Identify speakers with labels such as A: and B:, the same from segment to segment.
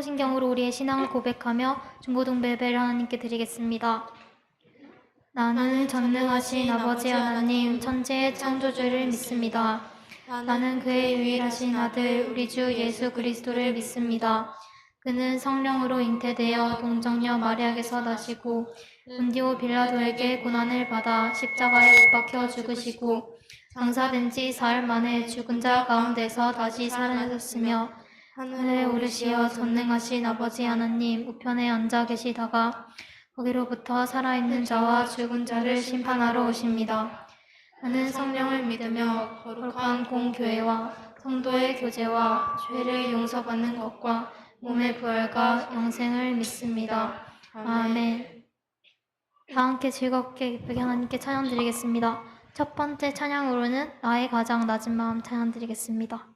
A: 사도신경으로 우리의 신앙을 고백하며 중고등부 예배를 하나님께 드리겠습니다. 나는 전능하신 아버지 하나님 천지의 창조주를 믿습니다. 나는 그의 유일하신 아들 우리 주 예수 그리스도를 믿습니다. 그는 성령으로 잉태되어 동정녀 마리아에게서 나시고 본디오 빌라도에게 고난을 받아 십자가에 못 박혀 죽으시고 장사된 지 사흘 만에 죽은 자 가운데서 다시 살아나셨으며 하늘에 오르시어 전능하신 아버지 하나님 우편에 앉아 계시다가 거기로부터 살아있는 자와 죽은 자를 심판하러 오십니다. 나는 성령을 믿으며 거룩한 공교회와 성도의 교제와 죄를 용서받는 것과 몸의 부활과 영생을 믿습니다. 아멘. 다 함께 즐겁게 기쁘게 하나님께 찬양 드리겠습니다. 첫 번째 찬양으로는 나의 가장 낮은 마음 찬양 드리겠습니다.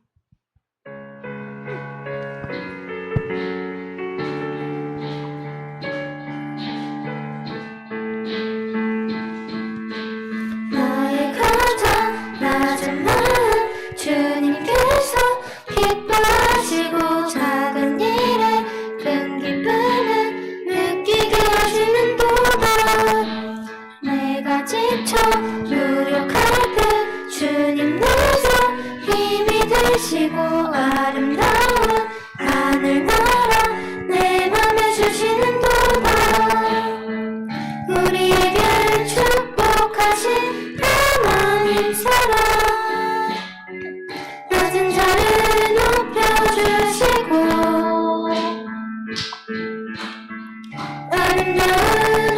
B: 나의 가장 낮은 마음 주님께서 기뻐하시고 작은 일에 큰 기쁨을 느끼게 하시는도다. 내가 지쳐 무력할 때 주님 내서 힘이 되시고 아름다운 하늘나라 내 맘에 주시는도다. 우리에게 축복하신 하나님 사랑 낮은 자를 높여주시고 아름다운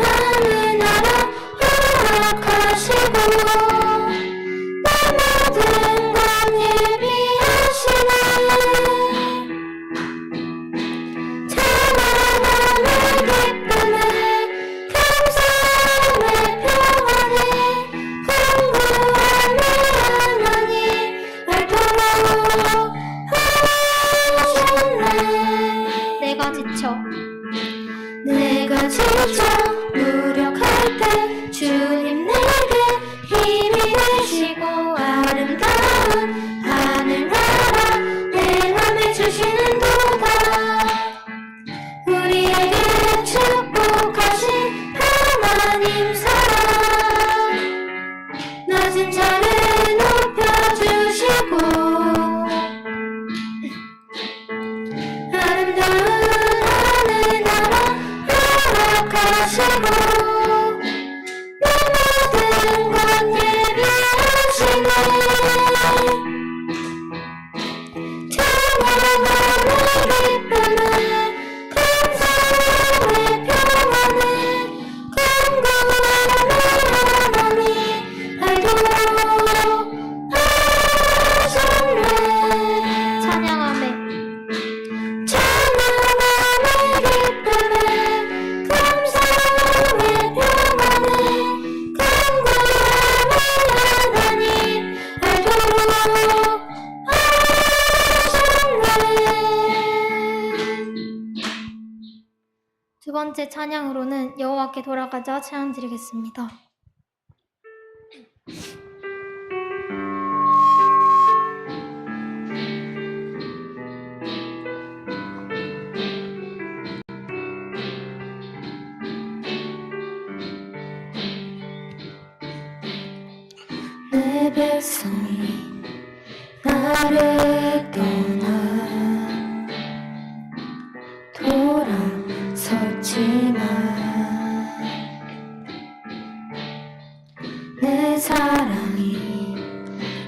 B: 하늘나라 허락하시고 내 모든 것 예비하시네. 찬양하는 기쁨에 감사함의 평안에 강구한 내 하나님 알도록 하셨네. 내가 지쳐 무력할 때 주님 내게 힘이 되시고 아름다운 하늘나라 내 맘에 주시는도다. 우리에게 축복하신 하나님 사랑 낮은 자를 높여주시고 아름다운 하늘나라 허락하시고 내 모든 것 예비하시네. 찬양하는 기쁨에 감사함의 평안에 강구한 하나님 알도록 하셨네.
A: 찬양하며
B: 찬양하는 기쁨에 감사함의 평안에 강구한 하나님 알도록 하셨네.
A: 두 번째 찬양으로는 여호와께 돌아가자 찬양 드리겠습니다.
B: 내 백성이 나를 떠나 돌아섰지만 내 사랑이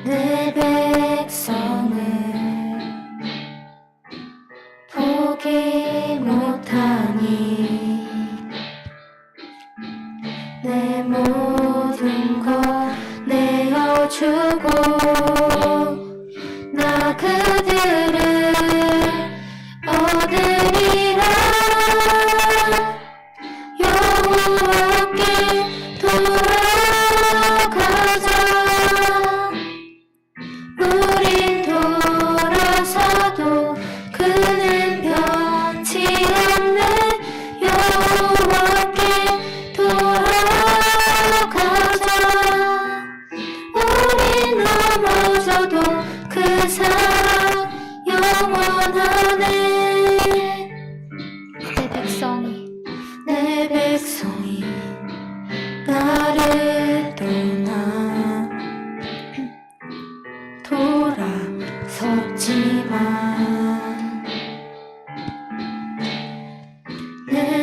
B: 내 백성을 포기 못하니 내 모든 것 내어주고 나 그들을 얻으리라.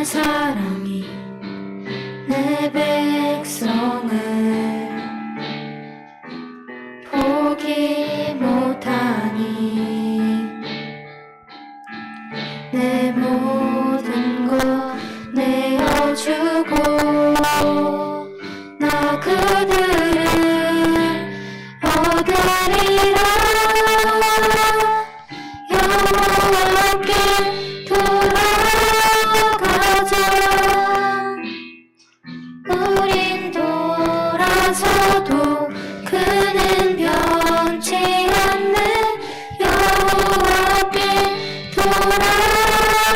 B: 사랑이 내 백성을 포기 못하니 내 모든 것 내어주고 나 그들을 얻으리라 여호와께 돌아가자 우린 돌아서도 그는 변치 않는 여호와께 돌아가자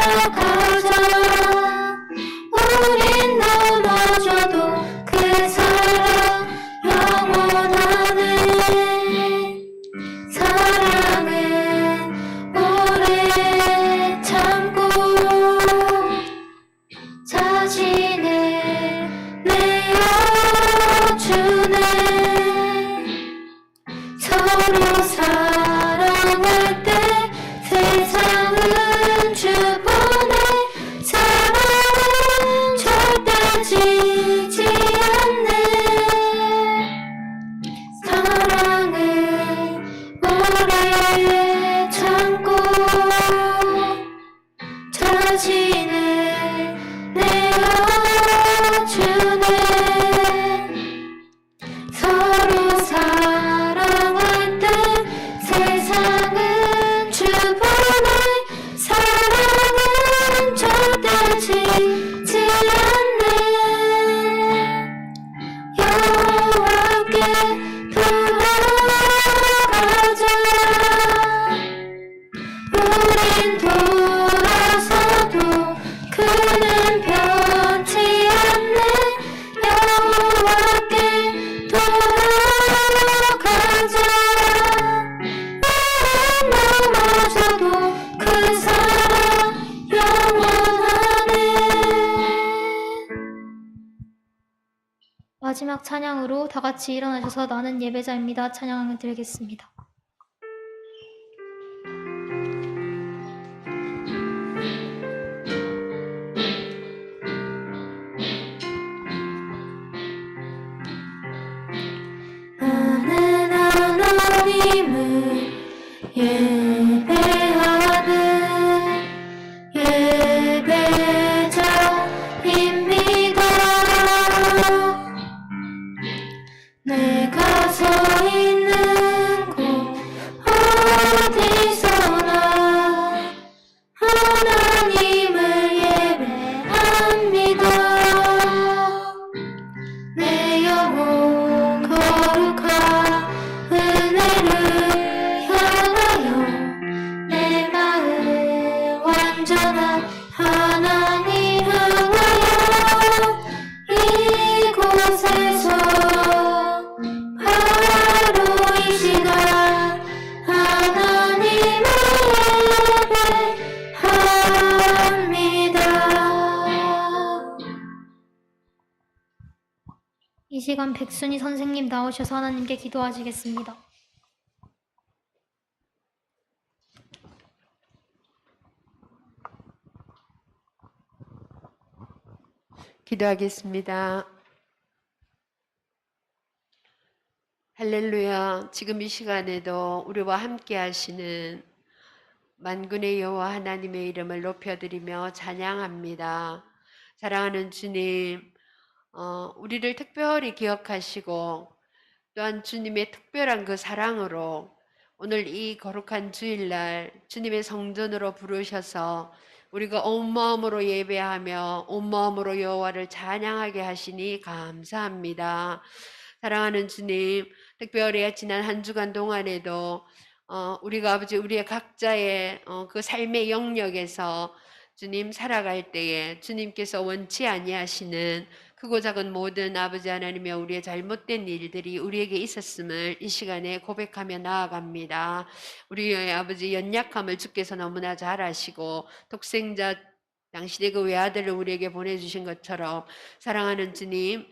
B: 우린 넘어져도 그 사랑 영원하네 사랑은 오래 참고 자신을 내어주네 서로 사랑할 때 세상은 주보네 사랑은 절대 지지 않네 사랑은 오래 참고 자신을 내어주네 서로 사랑할 때 세상은 주보네 사랑은 절대 지지 않네 여호와께 돌아가자 우린 돌아서도 그는 변치 않네 여호와께 돌아가자 우린 넘어져도 그 사랑 영원하네
A: 마지막 찬양으로 다 같이 일어나셔서 나는 예배자입니다. 찬양을 드리겠습니다.
B: 나는 하나님을 예배하는 예배자입니다 내가 서 있는 곳 어디서나 하나님을 예배합니다 내 영혼 거룩한 은혜를 향하여 내 마음 완전한 하나님 향하여 이곳에서 바로 이 시간 하나님을 예배합니다
A: 이 시간 백순희 선생님 나오셔서 하나님께 기도하시겠습니다.
C: 기도하겠습니다. 할렐루야. 지금 이 시간에도 우리와 함께 하시는 만군의 여호와 하나님의 이름을 높여드리며 찬양합니다. 사랑하는 주님, 우리를 특별히 기억하시고 또한 주님의 특별한 그 사랑으로 오늘 이 거룩한 주일날 주님의 성전으로 부르셔서 우리가 온 마음으로 예배하며 온 마음으로 여호와를 찬양하게 하시니 감사합니다. 사랑하는 주님, 특별히 지난 한 주간 동안에도 우리가 아버지 우리의 각자의 그 삶의 영역에서 주님 살아갈 때에 주님께서 원치 아니하시는 크고 작은 모든 아버지 하나님의 우리의 잘못된 일들이 우리에게 있었음을 이 시간에 고백하며 나아갑니다. 우리의 아버지 연약함을 주께서 너무나 잘 아시고 독생자 당신의 그 외아들을 우리에게 보내주신 것처럼 사랑하는 주님,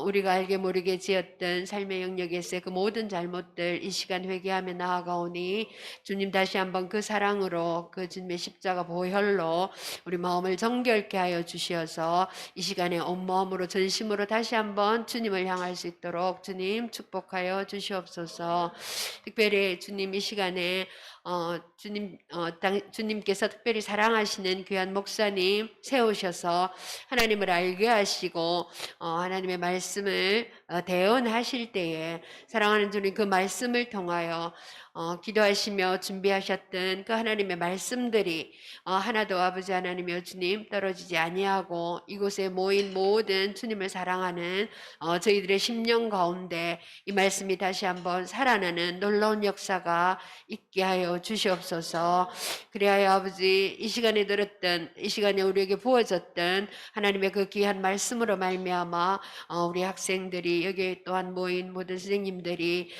C: 우리가 알게 모르게 지었던 삶의 영역에서의 그 모든 잘못들 이 시간 회개하며 나아가오니 주님 다시 한번 그 사랑으로 그 주님의 십자가 보혈로 우리 마음을 정결케 하여 주시어서 이 시간에 온마음으로 전심으로 다시 한번 주님을 향할 수 있도록 주님 축복하여 주시옵소서. 특별히 주님 이 시간에 주님께서 특별히 사랑하시는 귀한 목사님 세우셔서 하나님을 알게 하시고 하나님의 말씀을 대언하실 때에 사랑하는 주님 그 말씀을 통하여 기도하시며 준비하셨던 그 하나님의 말씀들이 하나도 아버지 하나님이여 주님 떨어지지 아니하고 이곳에 모인 모든 주님을 사랑하는 저희들의 심령 가운데 이 말씀이 다시 한번 살아나는 놀라운 역사가 있게 하여 주시옵소서. 그리하여 아버지 이 시간에 들었던 이 시간에 우리에게 부어졌던 하나님의 그 귀한 말씀으로 말미암아 우리 학생들이 여기 또한 모인 모든 선생님들이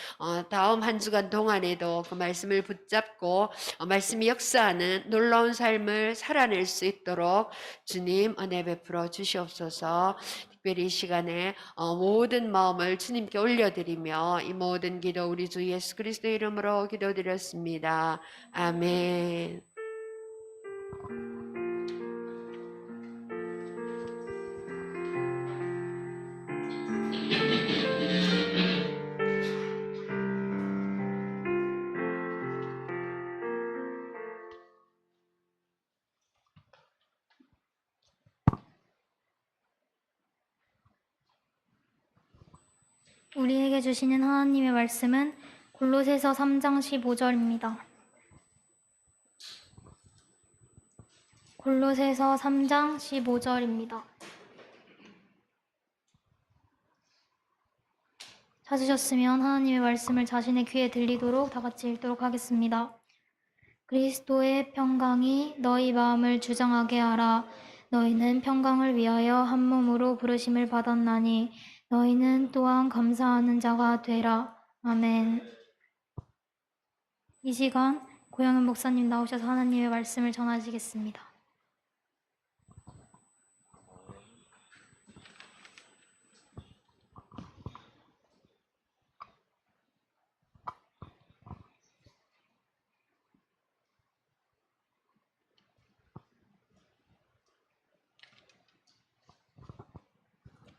C: 다음 한 주간 동안에도 그 말씀을 붙잡고 말씀이 역사하는 놀라운 삶을 살아낼 수 있도록 주님 은혜 베풀어 주시옵소서. 특별히 이 시간에 모든 마음을 주님께 올려드리며 이 모든 기도 우리 주 예수 그리스도의 이름으로 기도드렸습니다. 아멘.
A: 우리에게 주시는 하나님의 말씀은 골로새서 3장 15절입니다. 골로새서 3장 15절입니다. 찾으셨으면 하나님의 말씀을 자신의 귀에 들리도록 다 같이 읽도록 하겠습니다. 그리스도의 평강이 너희 마음을 주장하게 하라. 너희는 평강을 위하여 한 몸으로 부르심을 받았나니 너희는 또한 감사하는 자가 되라. 아멘. 이 시간 고영은 목사님 나오셔서 하나님의 말씀을 전하시겠습니다.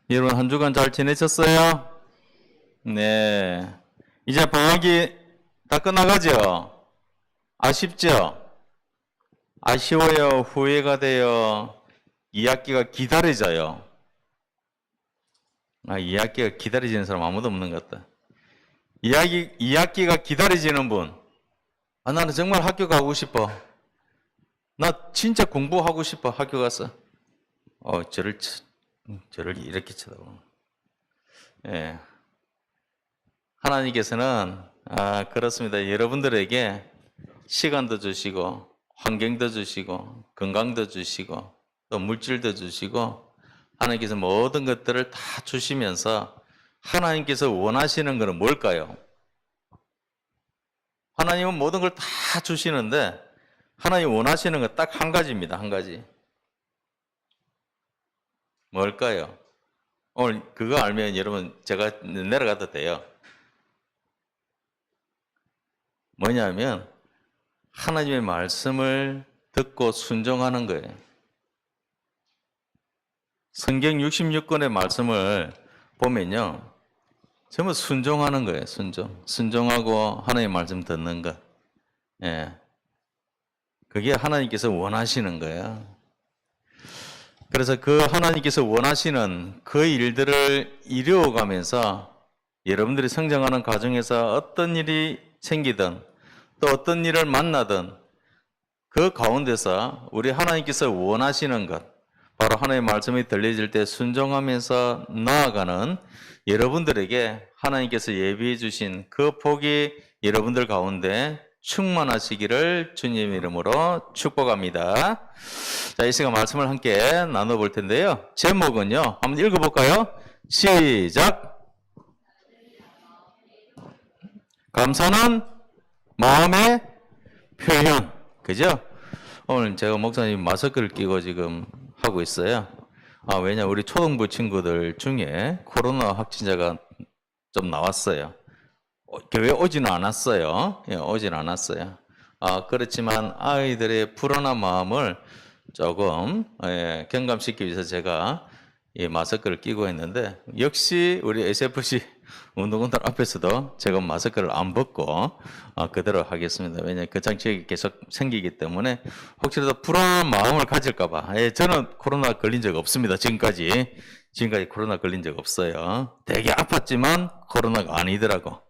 D: 여러분 한 주간 잘 지내셨어요? 네. 이제 방학이 다 끝나가죠? 아쉽죠? 아쉬워요? 후회가 돼요? 2학기가 기다려져요? 2학기가 기다려지는 사람 아무도 없는 것 같다. 2학기가 기다려지는 분. 나는 정말 학교 가고 싶어. 나 진짜 공부하고 싶어. 학교 가서. 저를 이렇게 쳐다보는. 예. 하나님께서는 그렇습니다. 여러분들에게 시간도 주시고 환경도 주시고 건강도 주시고 또 물질도 주시고 하나님께서 모든 것들을 다 주시면서 하나님께서 원하시는 것은 뭘까요? 하나님은 모든 걸 다 주시는데 하나님 원하시는 건 딱 한 가지입니다. 한 가지. 뭘까요? 오늘 그거 알면 여러분 제가 내려가도 돼요. 뭐냐면 하나님의 말씀을 듣고 순종하는 거예요. 성경 66권의 말씀을 보면요. 전부 순종하는 거예요. 순종하고 하나님의 말씀 듣는 것. 예. 그게 하나님께서 원하시는 거예요. 그래서 그 하나님께서 원하시는 그 일들을 이루어가면서 여러분들이 성장하는 과정에서 어떤 일이 생기든 또 어떤 일을 만나든 그 가운데서 우리 하나님께서 원하시는 것, 바로 하나님의 말씀이 들려질 때 순종하면서 나아가는 여러분들에게 하나님께서 예비해 주신 그 복이 여러분들 가운데 충만하시기를 주님 이름으로 축복합니다. 자, 이 시간 말씀을 함께 나눠볼 텐데요. 제목은요. 한번 읽어볼까요? 시작! 감사는 마음의 표현. 그죠? 오늘 제가 목사님 마스크를 끼고 지금 하고 있어요. 왜냐, 우리 초등부 친구들 중에 코로나 확진자가 좀 나왔어요. 교회 오지는 않았어요. 예, 오지는 않았어요. 그렇지만 아이들의 불안한 마음을 조금 경감시키기 위해서 제가 이 마스크를 끼고 있는데, 역시 우리 SFC 운동원들 앞에서도 제가 마스크를 안 벗고 그대로 하겠습니다. 왜냐하면 그 장치가 계속 생기기 때문에 혹시라도 불안한 마음을 가질까봐. 저는 코로나 걸린 적 없습니다. 지금까지 코로나 걸린 적 없어요. 되게 아팠지만 코로나가 아니더라고.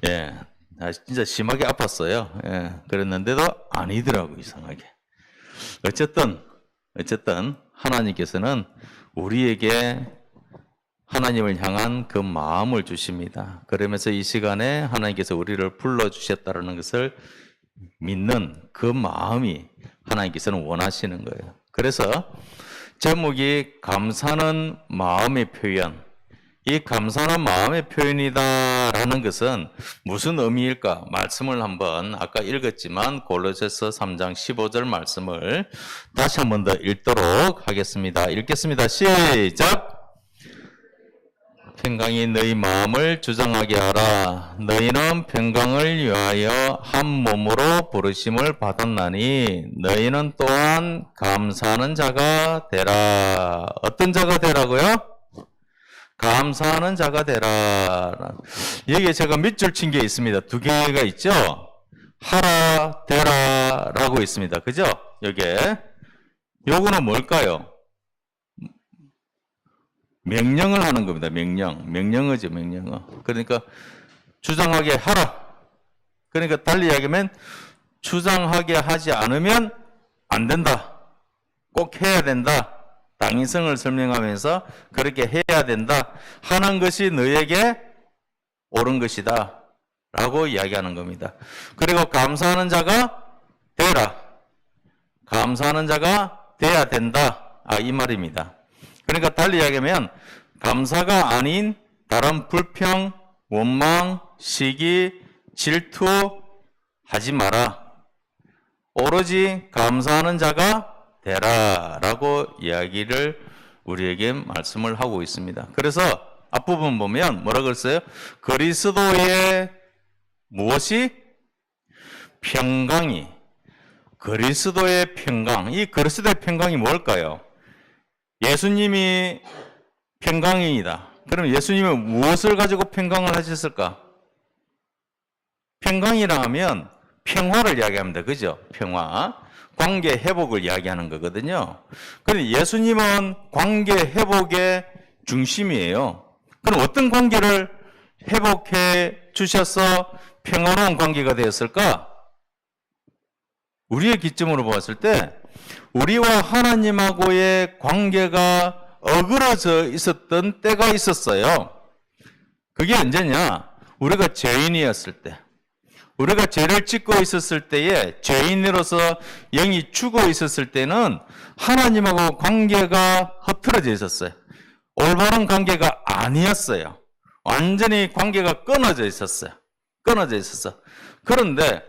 D: 예, 진짜 심하게 아팠어요. 예, 그랬는데도 아니더라고, 이상하게. 어쨌든 하나님께서는 우리에게 하나님을 향한 그 마음을 주십니다. 그러면서 이 시간에 하나님께서 우리를 불러주셨다는 것을 믿는 그 마음이 하나님께서는 원하시는 거예요. 그래서 제목이 감사는 마음의 표현. 이 감사는 마음의 표현이다라는 것은 무슨 의미일까? 말씀을 한번 아까 읽었지만 골로새서 3장 15절 말씀을 다시 한 번 더 읽도록 하겠습니다. 읽겠습니다. 시작! 평강이 너희 마음을 주장하게 하라. 너희는 평강을 위하여 한 몸으로 부르심을 받았나니 너희는 또한 감사하는 자가 되라. 어떤 자가 되라고요? 감사하는 자가 되라. 여기에 제가 밑줄 친 게 있습니다. 두 개가 있죠? 하라, 되라 라고 있습니다. 그죠? 여기에. 요거는 뭘까요? 명령을 하는 겁니다. 명령어죠, 명령어. 그러니까 주장하게 하라. 그러니까 달리 이야기하면 주장하게 하지 않으면 안 된다. 꼭 해야 된다. 당위성을 설명하면서 그렇게 해야 된다 하는 것이 너에게 옳은 것이다 라고 이야기하는 겁니다. 그리고 감사하는 자가 되라. 감사하는 자가 돼야 된다. 이 말입니다. 그러니까 달리 이야기하면 감사가 아닌 다른 불평, 원망, 시기, 질투 하지 마라. 오로지 감사하는 자가 되라 라고 이야기를 우리에게 말씀을 하고 있습니다. 그래서 앞부분 보면 뭐라고 했어요? 그리스도의 무엇이? 평강이. 그리스도의 평강. 이 그리스도의 평강이 뭘까요? 예수님이 평강이다. 그럼 예수님은 무엇을 가지고 평강을 하셨을까? 평강이라 하면 평화를 이야기합니다. 그죠? 평화. 관계 회복을 이야기하는 거거든요. 그런데 예수님은 관계 회복의 중심이에요. 그럼 어떤 관계를 회복해 주셔서 평화로운 관계가 되었을까? 우리의 기점으로 보았을 때 우리와 하나님하고의 관계가 어그러져 있었던 때가 있었어요. 그게 언제냐? 우리가 죄인이었을 때. 우리가 죄를 짓고 있었을 때에 죄인으로서 영이 죽어 있었을 때는 하나님하고 관계가 흐트러져 있었어요. 올바른 관계가 아니었어요. 완전히 관계가 끊어져 있었어요. 끊어져 있었어. 그런데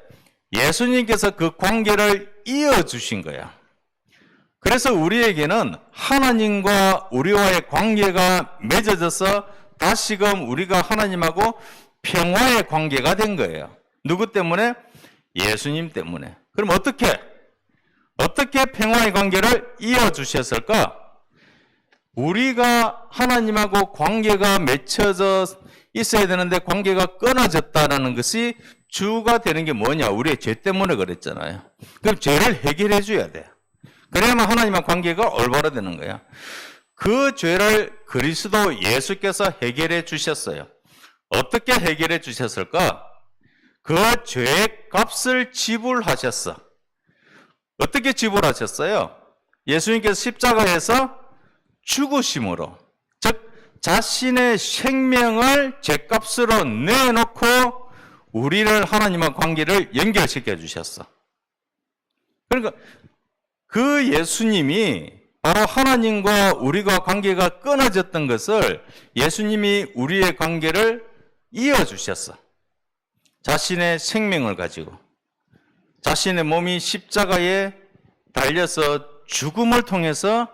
D: 예수님께서 그 관계를 이어주신 거야. 그래서 우리에게는 하나님과 우리와의 관계가 맺어져서 다시금 우리가 하나님하고 평화의 관계가 된 거예요. 누구 때문에? 예수님 때문에. 그럼 어떻게 평화의 관계를 이어주셨을까? 우리가 하나님하고 관계가 맺혀져 있어야 되는데 관계가 끊어졌다는 것이 주가 되는 게 뭐냐? 우리의 죄 때문에 그랬잖아요. 그럼 죄를 해결해 줘야 돼. 그래야만 하나님과 관계가 올바르되는 거야. 그 죄를 그리스도 예수께서 해결해 주셨어요. 어떻게 해결해 주셨을까? 그 죄의 값을 지불하셨어. 어떻게 지불하셨어요? 예수님께서 십자가에서 죽으심으로, 즉 자신의 생명을 죄값으로 내놓고 우리를 하나님과 관계를 연결시켜 주셨어. 그러니까 그 예수님이 바로 하나님과 우리가 관계가 끊어졌던 것을 예수님이 우리의 관계를 이어주셨어. 자신의 생명을 가지고 자신의 몸이 십자가에 달려서 죽음을 통해서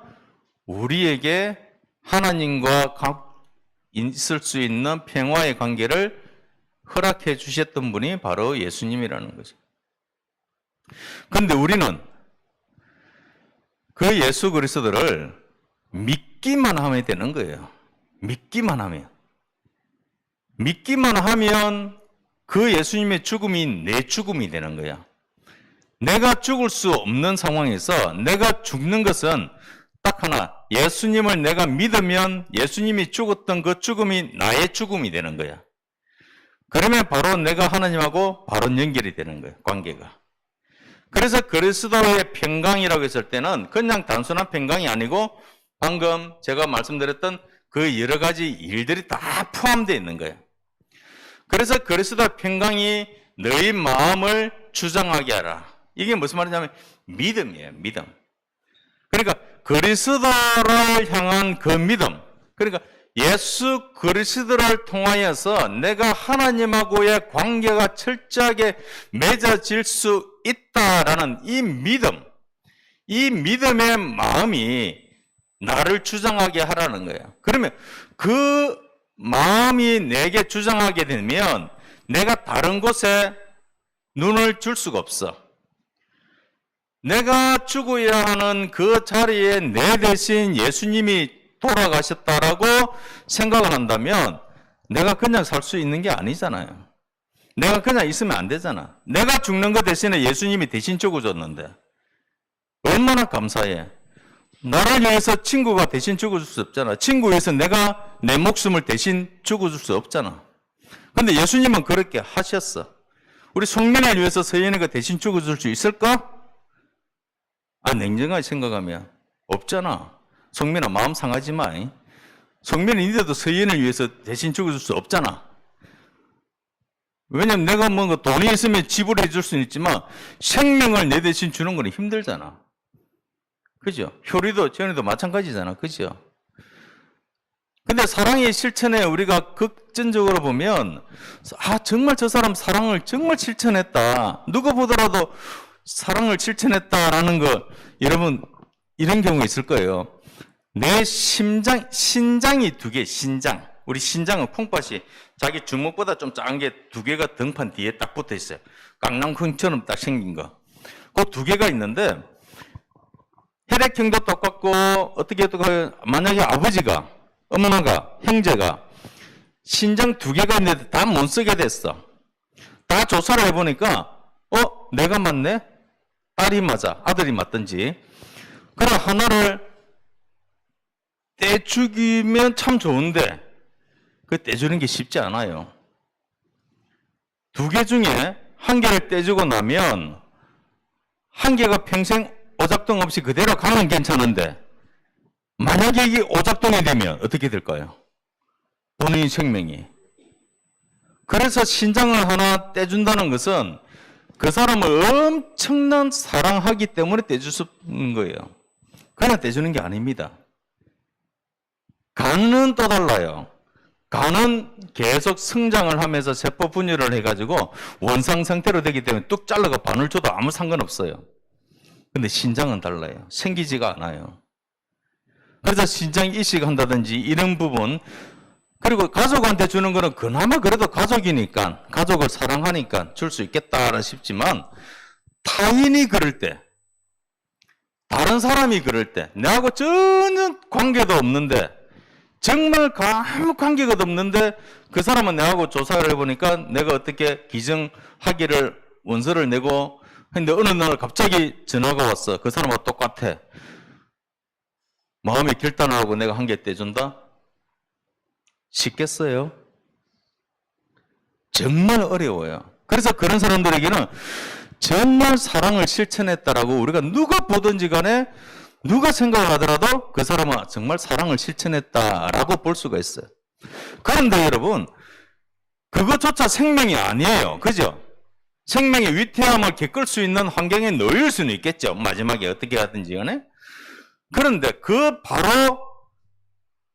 D: 우리에게 하나님과 있을 수 있는 평화의 관계를 허락해 주셨던 분이 바로 예수님이라는 거죠. 그런데 우리는 그 예수 그리스도를 믿기만 하면 되는 거예요. 믿기만 하면. 믿기만 하면 그 예수님의 죽음이 내 죽음이 되는 거야. 내가 죽을 수 없는 상황에서 내가 죽는 것은 딱 하나, 예수님을 내가 믿으면 예수님이 죽었던 그 죽음이 나의 죽음이 되는 거야. 그러면 바로 내가 하나님하고 바로 연결이 되는 거야, 관계가. 그래서 그리스도의 평강이라고 했을 때는 그냥 단순한 평강이 아니고 방금 제가 말씀드렸던 그 여러 가지 일들이 다 포함되어 있는 거예요. 그래서 그리스도의 평강이 너희 마음을 주장하게 하라. 이게 무슨 말이냐면 믿음이에요, 믿음. 그러니까 그리스도를 향한 그 믿음. 그러니까 예수 그리스도를 통하여서 내가 하나님하고의 관계가 철저하게 맺어질 수 있다라는 이 믿음, 이 믿음의 마음이 나를 주장하게 하라는 거예요. 그러면 그 마음이 내게 주장하게 되면 내가 다른 곳에 눈을 줄 수가 없어. 내가 죽어야 하는 그 자리에 내 대신 예수님이 돌아가셨다라고 생각을 한다면 내가 그냥 살 수 있는 게 아니잖아요. 내가 그냥 있으면 안 되잖아. 내가 죽는 것 대신에 예수님이 대신 죽어줬는데 얼마나 감사해. 나를 위해서 친구가 대신 죽어줄 수 없잖아. 친구 위해서 내가 내 목숨을 대신 죽어줄 수 없잖아. 근데 예수님은 그렇게 하셨어. 우리 송민을 위해서 서연이가 대신 죽어줄 수 있을까? 냉정하게 생각하면 없잖아. 송민아, 마음 상하지 마. 송민이 니들도 서연을 위해서 대신 죽어줄 수 없잖아. 왜냐면 내가 뭔가 돈이 있으면 지불해 줄 수는 있지만 생명을 내 대신 주는 건 힘들잖아. 그죠? 효리도 전에도 마찬가지잖아. 그죠? 근데 사랑의 실천에 우리가 극전적으로 보면 정말 저 사람 사랑을 정말 실천했다. 누가 보더라도 사랑을 실천했다라는 거 여러분 이런 경우 있을 거예요. 내 신장이 두 개, 신장. 우리 신장은 콩팥이 자기 주먹보다 좀 작은 게 두 개가 등판 뒤에 딱 붙어 있어요. 깡낭콩처럼 딱 생긴 거. 그 두 개가 있는데 혈액형도 똑같고 어떻게 만약에 아버지가 어머나가 형제가 신장 두 개가 있는데 다 못 쓰게 됐어. 다 조사를 해보니까 내가 맞네? 딸이 맞아. 아들이 맞든지. 그럼 하나를 떼주기면 참 좋은데 그 떼주는 게 쉽지 않아요. 두 개 중에 한 개를 떼주고 나면 한 개가 평생 오작동 없이 그대로 가면 괜찮은데 만약에 이게 오작동이 되면 어떻게 될까요? 본인 생명이. 그래서 신장을 하나 떼준다는 것은 그 사람을 엄청난 사랑하기 때문에 떼주는 거예요. 그냥 떼주는 게 아닙니다. 간은 또 달라요. 간은 계속 성장을 하면서 세포 분열을 해가지고 원상 상태로 되기 때문에 뚝 잘라가 반을 줘도 아무 상관없어요. 근데 신장은 달라요. 생기지가 않아요. 그래서 신장 이식한다든지 이런 부분, 그리고 가족한테 주는 거는 그나마 그래도 가족이니까, 가족을 사랑하니까 줄 수 있겠다 싶지만, 타인이 그럴 때, 다른 사람이 그럴 때, 내하고 전혀 관계도 없는데, 정말 아무 관계가 없는데, 그 사람은 내하고 조사를 해보니까 내가 어떻게 기증하기를 원서를 내고, 근데 어느 날 갑자기 전화가 왔어. 그 사람하고 똑같아. 마음의 결단을 하고 내가 한 개 떼준다? 쉽겠어요? 정말 어려워요. 그래서 그런 사람들에게는 정말 사랑을 실천했다라고 우리가 누가 보든지 간에 누가 생각을 하더라도 그 사람은 정말 사랑을 실천했다라고 볼 수가 있어요. 그런데 여러분, 그것조차 생명이 아니에요. 그죠? 생명의 위태함을 겪을 수 있는 환경에 놓일 수는 있겠죠. 마지막에 어떻게 하든지 간에. 그런데 그 바로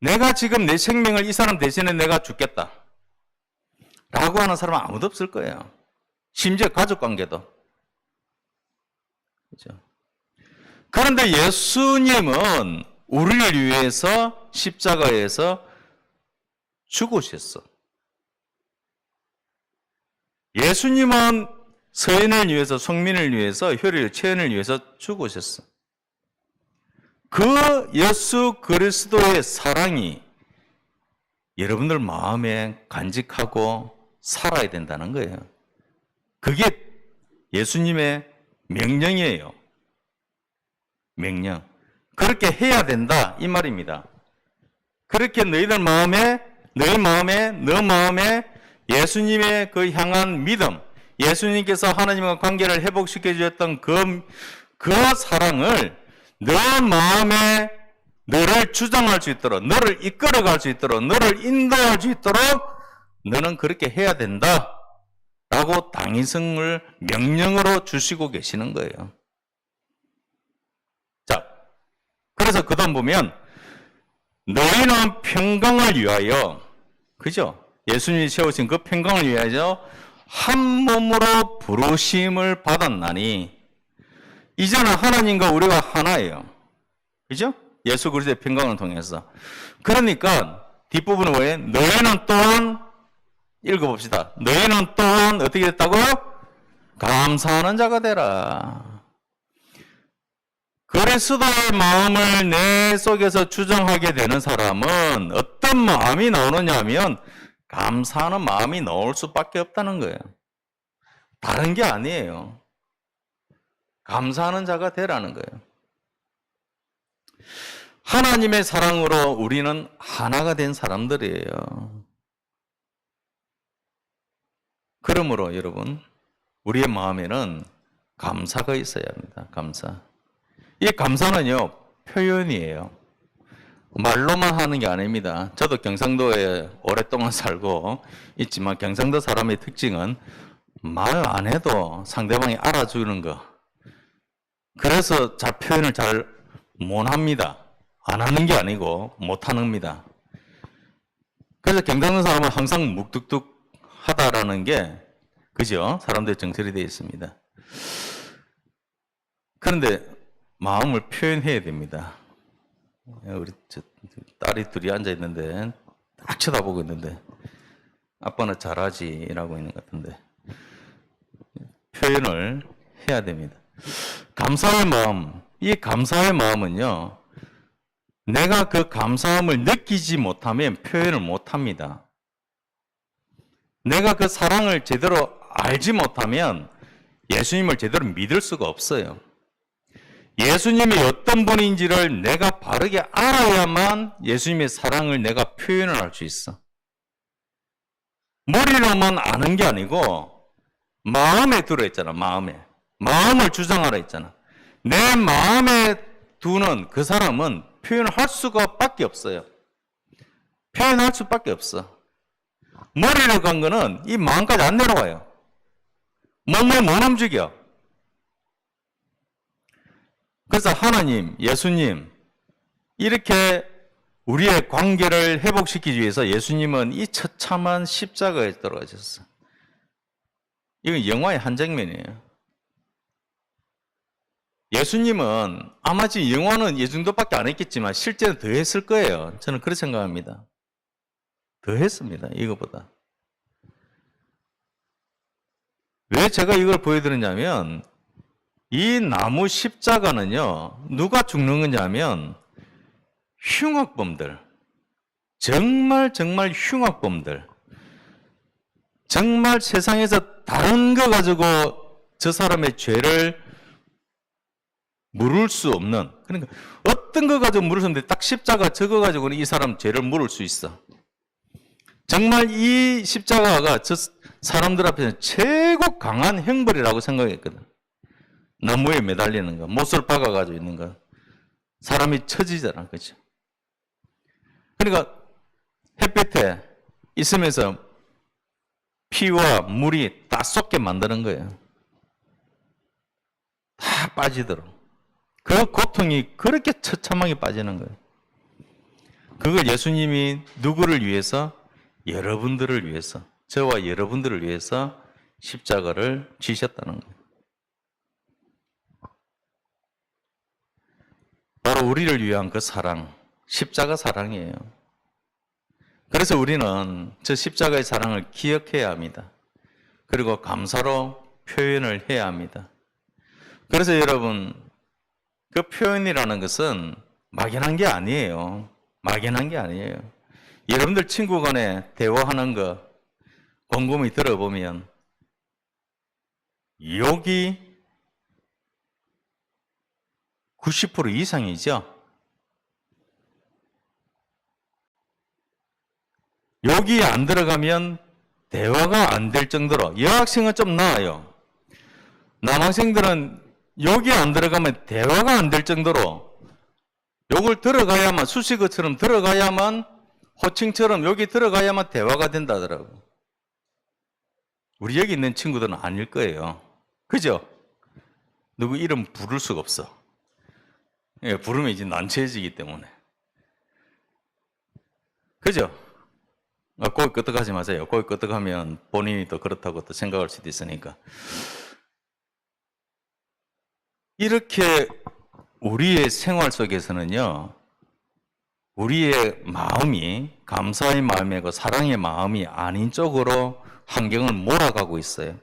D: 내가 지금 내 생명을 이 사람 대신에 내가 죽겠다 라고 하는 사람은 아무도 없을 거예요. 심지어 가족관계도. 그렇죠? 그런데 예수님은 우리를 위해서 십자가에서 죽으셨어. 예수님은 서인을 위해서, 성민을 위해서, 효리를, 최연을 위해서 죽으셨어. 그 예수 그리스도의 사랑이 여러분들 마음에 간직하고 살아야 된다는 거예요. 그게 예수님의 명령이에요. 명령. 그렇게 해야 된다 이 말입니다. 그렇게 너희 마음에 예수님의 그 향한 믿음, 예수님께서 하나님과 관계를 회복시켜 주셨던 그 사랑을 너 마음에 너를 주장할 수 있도록, 너를 이끌어갈 수 있도록, 너를 인도할 수 있도록 너는 그렇게 해야 된다 라고 당위성을 명령으로 주시고 계시는 거예요. 자, 그래서 그 다음 보면 너희는 평강을 위하여, 그죠? 예수님이 세우신 그 평강을 위하여 한 몸으로 부르심을 받았나니, 이제는 하나님과 우리가 하나예요. 그죠? 예수 그리스도의 평강을 통해서. 그러니까 뒷부분은 뭐예요? 너희는 또한, 읽어봅시다. 너희는 또한 어떻게 됐다고요? 감사하는 자가 되라. 그리스도의 마음을 내 속에서 주장하게 되는 사람은 어떤 마음이 나오느냐 하면 감사하는 마음이 나올 수밖에 없다는 거예요. 다른 게 아니에요. 감사하는 자가 되라는 거예요. 하나님의 사랑으로 우리는 하나가 된 사람들이에요. 그러므로 여러분, 우리의 마음에는 감사가 있어야 합니다. 감사. 이 감사는요, 표현이에요. 말로만 하는 게 아닙니다. 저도 경상도에 오랫동안 살고 있지만 경상도 사람의 특징은 말 안 해도 상대방이 알아주는 거. 그래서 잘 표현을 잘 못합니다. 안 하는 게 아니고 못합니다. 그래서 경상도 사람은 항상 묵뚝뚝 하다라는 게, 그죠? 사람들의 정설이 되어 있습니다. 그런데 마음을 표현해야 됩니다. 우리 딸이 둘이 앉아 있는데 딱 쳐다보고 있는데 아빠는 잘하지 라고 있는 것 같은데 표현을 해야 됩니다. 감사의 마음, 이 감사의 마음은요, 내가 그 감사함을 느끼지 못하면 표현을 못합니다. 내가 그 사랑을 제대로 알지 못하면 예수님을 제대로 믿을 수가 없어요. 예수님이 어떤 분인지를 내가 바르게 알아야만 예수님의 사랑을 내가 표현을 할 수 있어. 머리로만 아는 게 아니고 마음에 들어있잖아. 마음을 주장하라 했잖아. 내 마음에 두는 그 사람은 표현할 수가 밖에 없어요. 표현할 수밖에 없어. 머리로 간 거는 이 마음까지 안 내려와요. 몸을 못 움직여. 그래서 하나님, 예수님, 이렇게 우리의 관계를 회복시키기 위해서 예수님은 이 처참한 십자가에 돌아가셨어. 이건 영화의 한 장면이에요. 예수님은 아마 지금 영화는 이 정도밖에 안 했겠지만 실제는 더 했을 거예요. 저는 그렇게 생각합니다. 더 했습니다. 이거보다. 왜 제가 이걸 보여드리냐면 이 나무 십자가는요, 누가 죽는 거냐면 흉악범들, 정말 흉악범들, 정말 세상에서 다른 거 가지고 저 사람의 죄를 물을 수 없는, 그러니까 어떤 거 가지고 물을 수 없는데 딱 십자가 저거 가지고는 이 사람 죄를 물을 수 있어. 정말 이 십자가가 저 사람들 앞에서 최고 강한 형벌이라고 생각했거든. 나무에 매달리는 거, 못을 박아가지고 있는 거, 사람이 처지잖아, 그렇죠? 그러니까 햇볕에 있으면서 피와 물이 다 쏟게 만드는 거예요. 다 빠지도록. 그 고통이 그렇게 처참하게 빠지는 거예요. 그걸 예수님이 누구를 위해서? 여러분들을 위해서, 저와 여러분들을 위해서 십자가를 지셨다는 거예요. 바로 우리를 위한 그 사랑, 십자가 사랑이에요. 그래서 우리는 저 십자가의 사랑을 기억해야 합니다. 그리고 감사로 표현을 해야 합니다. 그래서 여러분, 그 표현이라는 것은 막연한 게 아니에요. 막연한 게 아니에요. 여러분들 친구 간에 대화하는 거 곰곰이 들어보면 욕이 90% 이상이죠. 욕이 안 들어가면 대화가 안 될 정도로, 여학생은 좀 나아요. 남학생들은 욕이 안 들어가면 대화가 안 될 정도로 욕을 들어가야만, 수식어처럼 들어가야만, 호칭처럼 욕이 들어가야만 대화가 된다더라고. 우리 여기 있는 친구들은 아닐 거예요. 그죠? 누구 이름 부를 수가 없어. 예, 부르면 이제 난처해지기 때문에. 그죠? 거기 끄떡하지 마세요. 거기 끄떡하면 본인이 또 그렇다고 또 생각할 수도 있으니까. 이렇게 우리의 생활 속에서는요, 우리의 마음이 감사의 마음이고 사랑의 마음이 아닌 쪽으로 환경을 몰아가고 있어요.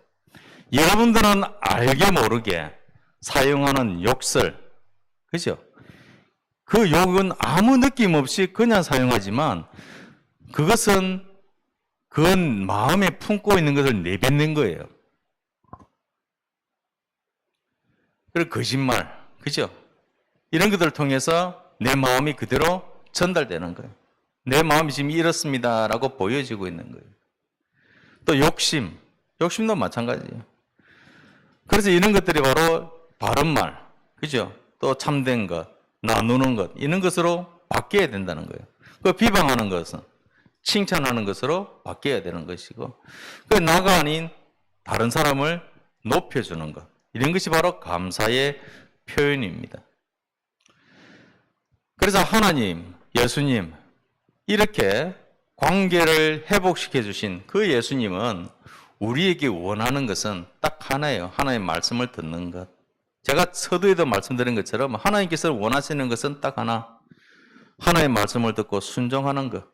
D: 여러분들은 알게 모르게 사용하는 욕설, 그죠? 그 욕은 아무 느낌 없이 그냥 사용하지만 그것은 그건 마음에 품고 있는 것을 내뱉는 거예요. 그리고 거짓말, 그죠? 이런 것들을 통해서 내 마음이 그대로 전달되는 거예요. 내 마음이 지금 이렇습니다라고 보여지고 있는 거예요. 또 욕심도 마찬가지예요. 그래서 이런 것들이 바로 바른 말, 그죠? 또 참된 것, 나누는 것, 이런 것으로 바뀌어야 된다는 거예요. 그 비방하는 것은 칭찬하는 것으로 바뀌어야 되는 것이고, 그 나가 아닌 다른 사람을 높여주는 것, 이런 것이 바로 감사의 표현입니다. 그래서 하나님, 예수님, 이렇게 관계를 회복시켜 주신 그 예수님은 우리에게 원하는 것은 딱 하나예요. 하나님의 말씀을 듣는 것. 제가 서두에도 말씀드린 것처럼 하나님께서 원하시는 것은 딱 하나. 하나님의 말씀을 듣고 순종하는 것.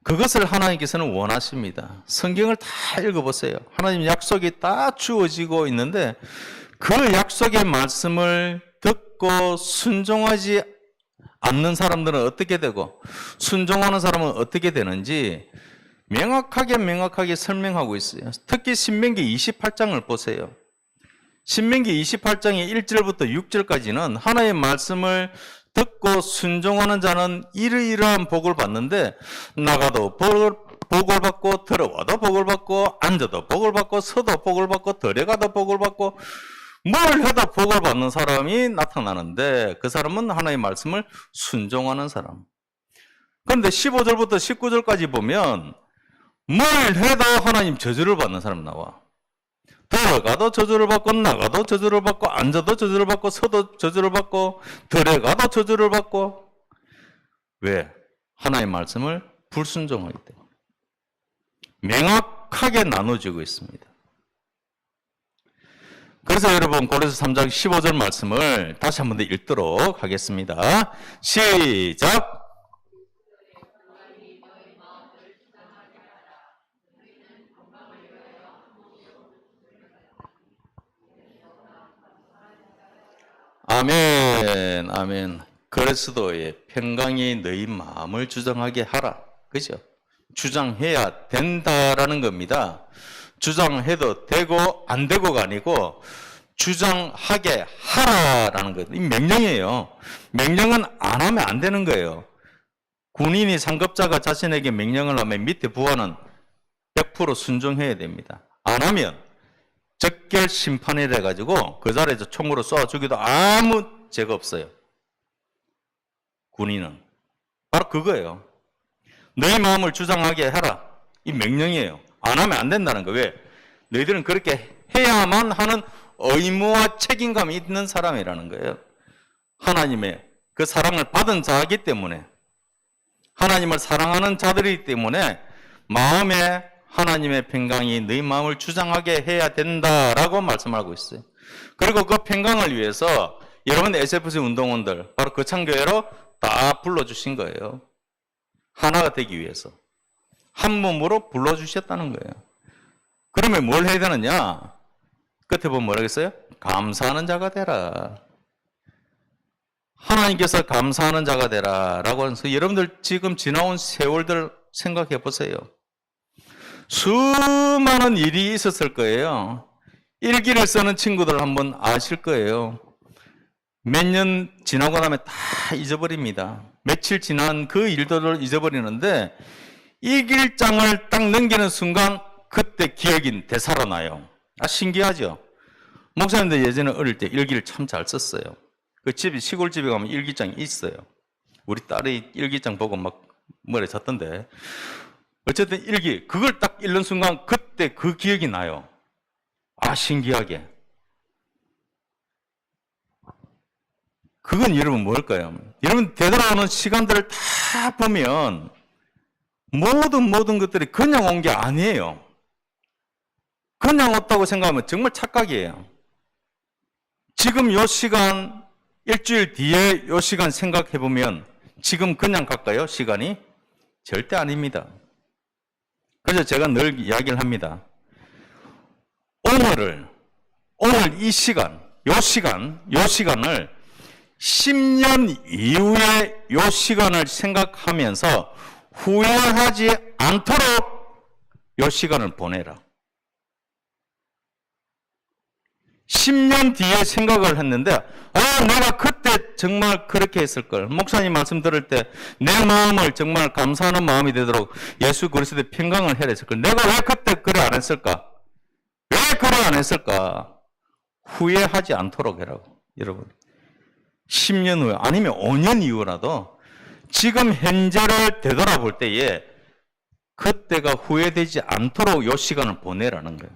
D: 그것을 하나님께서는 원하십니다. 성경을 다 읽어보세요. 하나님 약속이 다 주어지고 있는데 그 약속의 말씀을 듣고 순종하지 않는 사람들은 어떻게 되고 순종하는 사람은 어떻게 되는지 명확하게 설명하고 있어요. 특히 신명기 28장을 보세요. 신명기 28장의 1절부터 6절까지는 하나님의 말씀을 듣고 순종하는 자는 이러이러한 복을 받는데 나가도 복을 받고 들어와도 복을 받고 앉아도 복을 받고 서도 복을 받고 들어가도 복을 받고 뭘 해도 복을 받는 사람이 나타나는데 그 사람은 하나님의 말씀을 순종하는 사람. 그런데 15절부터 19절까지 보면 뭘 해도 하나님 저주를 받는 사람 나와. 들어가도 저주를 받고 나가도 저주를 받고 앉아도 저주를 받고 서도 저주를 받고 들어가도 저주를 받고. 왜? 하나님의 말씀을 불순종하기 때문에. 명확하게 나눠지고 있습니다. 그래서 여러분 고린도서 3장 15절 말씀을 다시 한 번 더 읽도록 하겠습니다. 시작! 아멘, 아멘. 그리스도의 평강이 너희 마음을 주장하게 하라. 그죠? 주장해야 된다라는 겁니다. 주장해도 되고 안 되고가 아니고 주장하게 하라라는 거예요. 이 명령이에요. 명령은 안 하면 안 되는 거예요. 군인이 상급자가 자신에게 명령을 하면 밑에 부하는 100% 순종해야 됩니다. 안 하면 적결 심판이 돼가지고 그 자리에서 총으로 쏘아 죽여도 아무 죄가 없어요. 군인은. 바로 그거예요. 너희 마음을 주장하게 해라. 이 명령이에요. 안 하면 안 된다는 거. 왜? 너희들은 그렇게 해야만 하는 의무와 책임감이 있는 사람이라는 거예요. 하나님의 그 사랑을 받은 자이기 때문에, 하나님을 사랑하는 자들이기 때문에 마음에 하나님의 평강이 너희 마음을 주장하게 해야 된다라고 말씀하고 있어요. 그리고 그 평강을 위해서 여러분 SFC 운동원들 바로 거창교회로 다 불러주신 거예요. 하나가 되기 위해서. 한 몸으로 불러주셨다는 거예요. 그러면 뭘 해야 되느냐? 끝에 보면 뭐라겠어요? 감사하는 자가 되라. 하나님께서 감사하는 자가 되라 라고 하면서 여러분들 지금 지나온 세월들 생각해 보세요. 수많은 일이 있었을 거예요. 일기를 쓰는 친구들 한번 아실 거예요. 몇 년 지나고 나면 다 잊어버립니다. 며칠 지난 그 일들을 잊어버리는데 일기장을 딱 넘기는 순간 그때 기억이 되살아나요. 신기하죠? 목사님들 예전에 어릴 때 일기를 참 잘 썼어요. 그 집이 시골집에 가면 일기장이 있어요. 우리 딸이 일기장 보고 막 머리에 잤던데 어쨌든 일기 그걸 딱 읽는 순간 그때 그 기억이 나요. 신기하게. 그건 여러분 뭘까요? 여러분 되돌아오는 시간들을 다 보면 모든 것들이 그냥 온 게 아니에요. 그냥 왔다고 생각하면 정말 착각이에요. 지금 요 시간, 일주일 뒤에 요 시간 생각해 보면 지금 그냥 갈까요? 시간이? 절대 아닙니다. 그래서 제가 늘 이야기를 합니다. 오늘 이 시간, 요 시간을 10년 이후에 요 시간을 생각하면서 후회하지 않도록 요 시간을 보내라. 10년 뒤에 생각을 했는데, 내가 그때 정말 그렇게 했을걸. 목사님 말씀 들을 때 내 마음을 정말 감사하는 마음이 되도록 예수 그리스도의 평강을 해야 했을걸. 내가 왜 그때 그래 안 했을까? 왜 그래 안 했을까? 후회하지 않도록 해라고, 여러분. 10년 후에, 아니면 5년 이후라도 지금 현재를 되돌아볼 때에 그때가 후회되지 않도록 요 시간을 보내라는 거예요.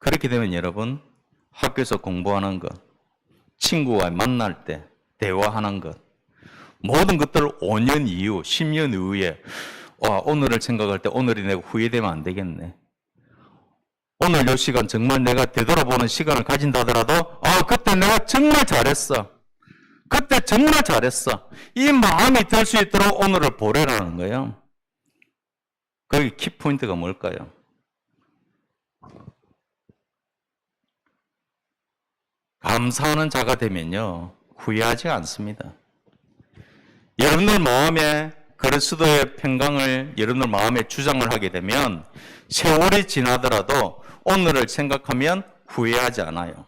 D: 그렇게 되면 여러분, 학교에서 공부하는 것, 친구와 만날 때 대화하는 것, 모든 것들을 5년 이후, 10년 이후에 오늘을 생각할 때 오늘이 내가 후회되면 안 되겠네. 오늘 요 시간 정말 내가 되돌아보는 시간을 가진다 하더라도 그때 내가 정말 잘했어. 그때 정말 잘했어. 이 마음이 들 수 있도록 오늘을 보내라는 거예요. 거기 키포인트가 뭘까요? 감사하는 자가 되면요, 후회하지 않습니다. 여러분들 마음에 그리스도의 평강을 여러분들 마음에 주장을 하게 되면 세월이 지나더라도 오늘을 생각하면 후회하지 않아요.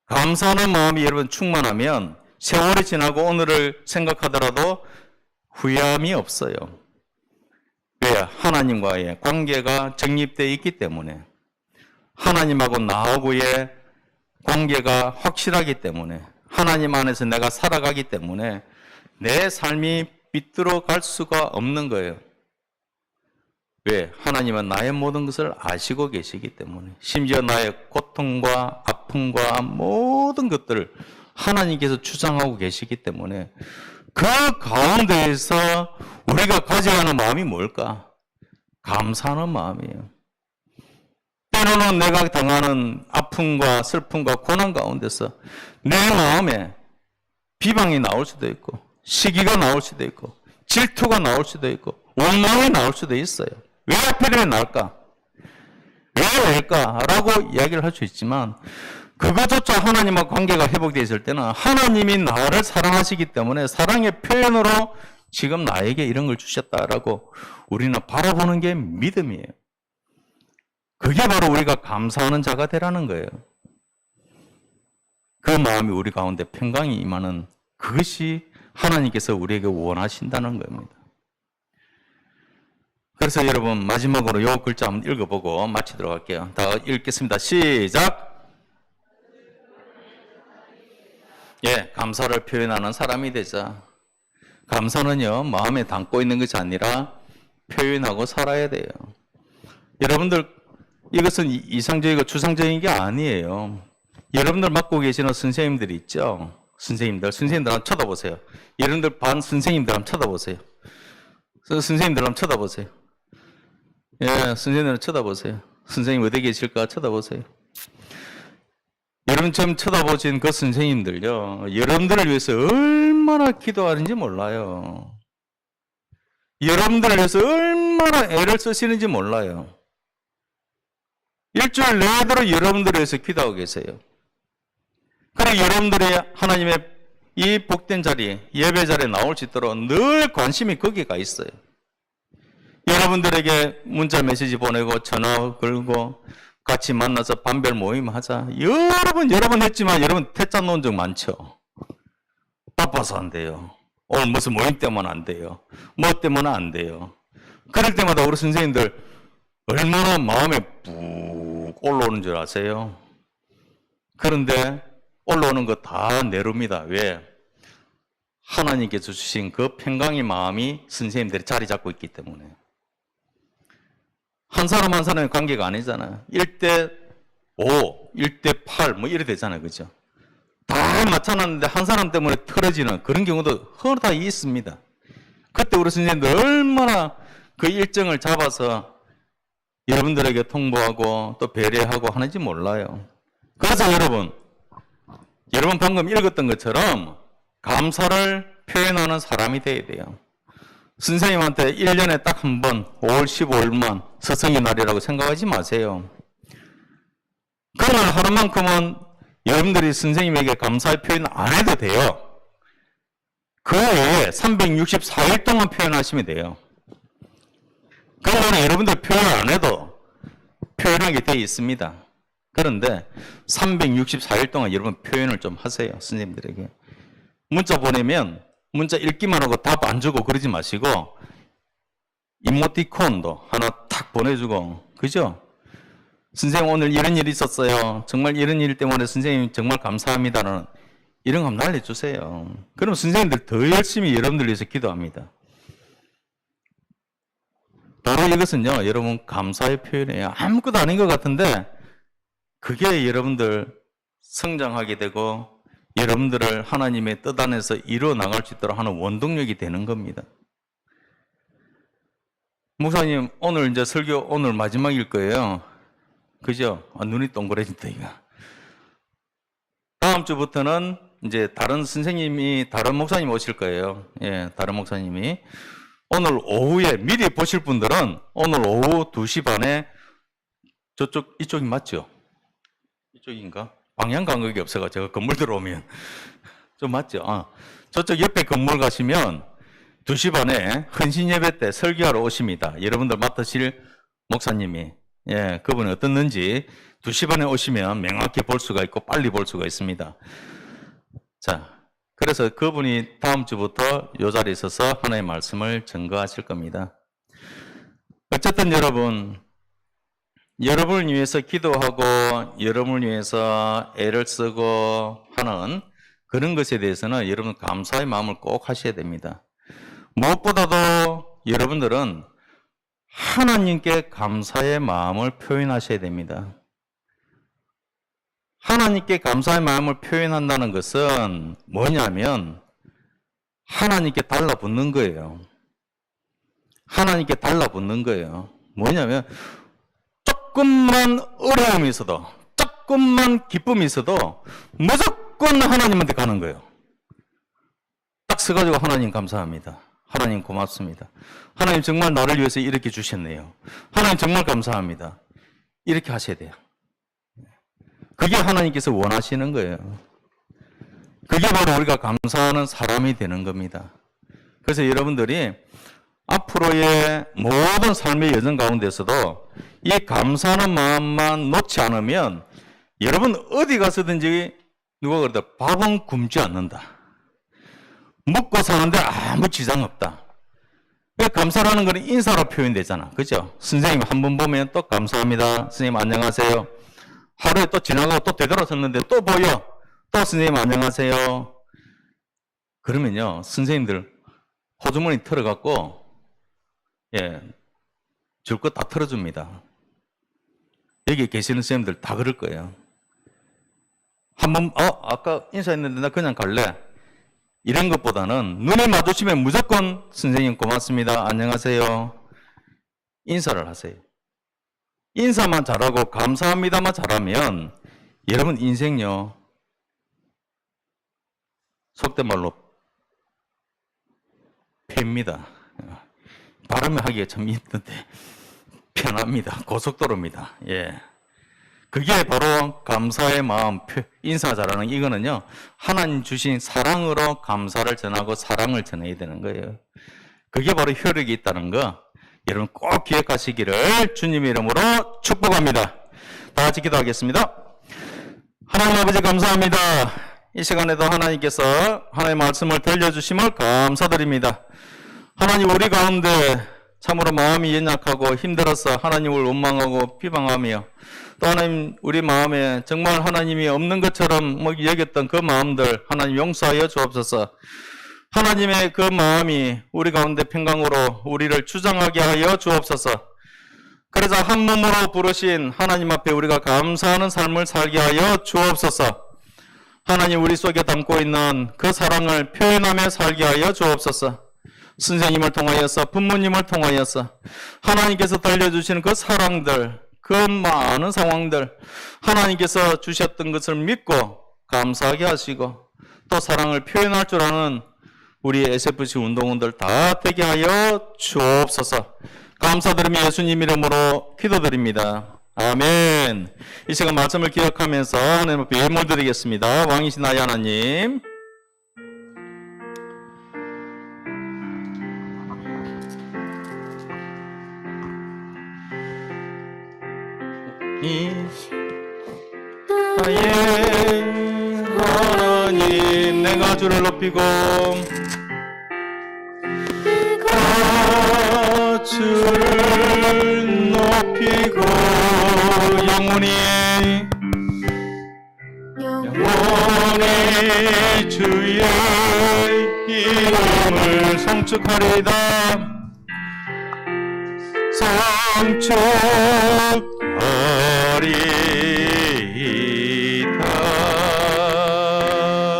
D: 감사하는 마음이 여러분 충만하면 세월이 지나고 오늘을 생각하더라도 후회함이 없어요. 왜? 하나님과의 관계가 정립되어 있기 때문에, 하나님하고 나하고의 관계가 확실하기 때문에, 하나님 안에서 내가 살아가기 때문에 내 삶이 삐뚤어갈 수가 없는 거예요. 왜? 하나님은 나의 모든 것을 아시고 계시기 때문에, 심지어 나의 고통과 아픔과 모든 것들을 하나님께서 주장하고 계시기 때문에 그 가운데에서 우리가 가져야 하는 마음이 뭘까? 감사하는 마음이에요. 때로는 내가 당하는 아픔과 슬픔과 고난 가운데서 내 마음에 비방이 나올 수도 있고, 시기가 나올 수도 있고, 질투가 나올 수도 있고, 원망이 나올 수도 있어요. 왜 하필이면 날까? 왜 날까? 라고 이야기를 할 수 있지만, 그것조차 하나님과 관계가 회복되어 있을 때는 하나님이 나를 사랑하시기 때문에 사랑의 표현으로 지금 나에게 이런 걸 주셨다라고 우리는 바라보는 게 믿음이에요. 그게 바로 우리가 감사하는 자가 되라는 거예요. 그 마음이 우리 가운데 평강이 임하는, 그것이 하나님께서 우리에게 원하신다는 겁니다. 그래서 여러분, 마지막으로 이 글자 한번 읽어보고 마치도록 할게요. 다 읽겠습니다. 시작! 감사를 표현하는 사람이 되자. 감사는요, 마음에 담고 있는 것이 아니라 표현하고 살아야 돼요. 여러분들, 이것은 이상적이고 추상적인 게 아니에요. 여러분들 맡고 계시는 선생님들이 있죠? 선생님들 한번 쳐다보세요. 여러분들 반 선생님들 한번 쳐다보세요. 선생님들 한번 쳐다보세요. 선생님들 쳐다보세요. 선생님 어디 계실까 쳐다보세요. 여러분 처음 쳐다보신 그 선생님들요, 여러분들을 위해서 얼마나 기도하는지 몰라요. 여러분들을 위해서 얼마나 애를 쓰시는지 몰라요. 일주일 내도록 여러분들을 위해서 기도하고 계세요. 그리고 여러분들이 하나님의 이 복된 자리, 예배 자리에 나올 수 있도록 늘 관심이 거기에 가 있어요. 여러분들에게 문자 메시지 보내고 전화 걸고 같이 만나서 반별 모임 하자. 여러 번 했지만 여러분 퇴짜 놓은 적 많죠. 바빠서 안 돼요. 오늘 무슨 모임 때문에 안 돼요. 뭐 때문에 안 돼요. 그럴 때마다 우리 선생님들 얼마나 마음에 푹 올라오는 줄 아세요? 그런데 올라오는 거 다 내려옵니다. 왜? 하나님께서 주신 그 평강의 마음이 선생님들이 자리 잡고 있기 때문에. 한 사람 한 사람의 관계가 아니잖아요. 1대 5, 1대 8 뭐 이래 되잖아요. 그죠? 다 맞춰놨는데 한 사람 때문에 틀어지는 그런 경우도 흔히 있습니다. 그때 우리 선생님들 얼마나 그 일정을 잡아서 여러분들에게 통보하고 또 배려하고 하는지 몰라요. 그래서 여러분 방금 읽었던 것처럼 감사를 표현하는 사람이 돼야 돼요. 선생님한테 1년에 딱 한 번 5월 15일만 서성의 날이라고 생각하지 마세요. 그날 하루만큼은 여러분들이 선생님에게 감사의 표현 안 해도 돼요. 그 외에 364일 동안 표현하시면 돼요. 그날은 여러분들 표현 안 해도 표현하게 되어 있습니다. 그런데 364일 동안 여러분 표현을 좀 하세요. 선생님들에게. 문자 보내면 문자 읽기만 하고 답 안 주고 그러지 마시고 이모티콘도 하나 탁 보내주고, 그죠? 선생님 오늘 이런 일이 있었어요. 정말 이런 일 때문에 선생님 정말 감사합니다라는 이런 거 한번 날려주세요. 그럼 선생님들 더 열심히 여러분들 위해서 기도합니다. 바로 이것은요, 여러분 감사의 표현이에요. 아무것도 아닌 것 같은데 그게 여러분들 성장하게 되고 여러분들을 하나님의 뜻 안에서 이루어 나갈 수 있도록 하는 원동력이 되는 겁니다. 목사님, 오늘 이제 설교 오늘 마지막일 거예요. 그죠? 눈이 동그래진다, 이거. 다음 주부터는 이제 다른 선생님이, 다른 목사님 오실 거예요. 예, 다른 목사님이. 오늘 오후에 미리 보실 분들은 오늘 오후 2시 반에 저쪽, 이쪽이 맞죠? 이쪽인가? 방향 감각이 없어가 제가 건물 들어오면. 좀 맞죠? 저쪽 옆에 건물 가시면 2시 반에 헌신 예배 때 설교하러 오십니다. 여러분들 맡으실 목사님이. 예, 그분이 어떻는지 2시 반에 오시면 명확히 볼 수가 있고 빨리 볼 수가 있습니다. 자, 그래서 그분이 다음 주부터 이 자리에 있어서 하나님의 말씀을 증거하실 겁니다. 어쨌든 여러분, 여러분을 위해서 기도하고 여러분을 위해서 애를 쓰고 하는 그런 것에 대해서는 여러분 감사의 마음을 꼭 하셔야 됩니다. 무엇보다도 여러분들은 하나님께 감사의 마음을 표현하셔야 됩니다. 하나님께 감사의 마음을 표현한다는 것은 뭐냐면 하나님께 달라붙는 거예요. 하나님께 달라붙는 거예요. 뭐냐면 조금만 어려움이 있어도, 조금만 기쁨이 있어도 무조건 하나님한테 가는 거예요. 딱 서가지고 하나님 감사합니다. 하나님 고맙습니다. 하나님 정말 나를 위해서 이렇게 주셨네요. 하나님 정말 감사합니다. 이렇게 하셔야 돼요. 그게 하나님께서 원하시는 거예요. 그게 바로 우리가 감사하는 사람이 되는 겁니다. 그래서 여러분들이 앞으로의 모든 삶의 여정 가운데서도 이 감사하는 마음만 놓지 않으면 여러분 어디 가서든지 누가 그러다 밥은 굶지 않는다. 먹고 사는데 아무 지장 없다. 감사라는 것은 인사로 표현되잖아. 그죠? 선생님 한 번 보면 또 감사합니다. 선생님 안녕하세요. 하루에 또 지나가고 또 되돌아섰는데 또 보여. 또 선생님 안녕하세요. 그러면요, 선생님들 호주머니 털어갖고 줄 거 다 털어줍니다. 여기 계시는 선생님들 다 그럴 거예요. 한번 아까 인사했는데 나 그냥 갈래. 이런 것보다는 눈을 마주치면 무조건 선생님 고맙습니다. 안녕하세요. 인사를 하세요. 인사만 잘하고 감사합니다만 잘하면 여러분 인생요, 속된 말로 패입니다. 발음하기가 참 힘든데 편합니다. 고속도로입니다. 예. 그게 바로 감사의 마음, 인사 잘하는 이거는요, 하나님 주신 사랑으로 감사를 전하고 사랑을 전해야 되는 거예요. 그게 바로 효력이 있다는 거, 여러분 꼭 기억하시기를 주님의 이름으로 축복합니다. 다 같이 기도하겠습니다. 하나님 아버지 감사합니다. 이 시간에도 하나님께서 하나님의 말씀을 들려주심을 감사드립니다. 하나님 우리 가운데 참으로 마음이 연약하고 힘들어서 하나님을 원망하고 비방하며 또 하나님 우리 마음에 정말 하나님이 없는 것처럼 여겼던 그 마음들 하나님 용서하여 주옵소서. 하나님의 그 마음이 우리 가운데 평강으로 우리를 주장하게 하여 주옵소서. 그래서 한 몸으로 부르신 하나님 앞에 우리가 감사하는 삶을 살게 하여 주옵소서. 하나님 우리 속에 담고 있는 그 사랑을 표현하며 살게 하여 주옵소서. 선생님을 통하여서 부모님을 통하여서 하나님께서 들려주시는 그 사랑들, 그 많은 상황들 하나님께서 주셨던 것을 믿고 감사하게 하시고 또 사랑을 표현할 줄 아는 우리 SFC 운동원들 다 되게 하여 주옵소서. 감사드리며 예수님 이름으로 기도드립니다. 아멘. 이 시간 말씀을 기억하면서 하나님 앞에 예물 드리겠습니다. 왕이신 아이 하나님, 나의 하나님, 내가 주를 높이고 내가 주를 높이고 영원히 주의 이름을 성축하리이다.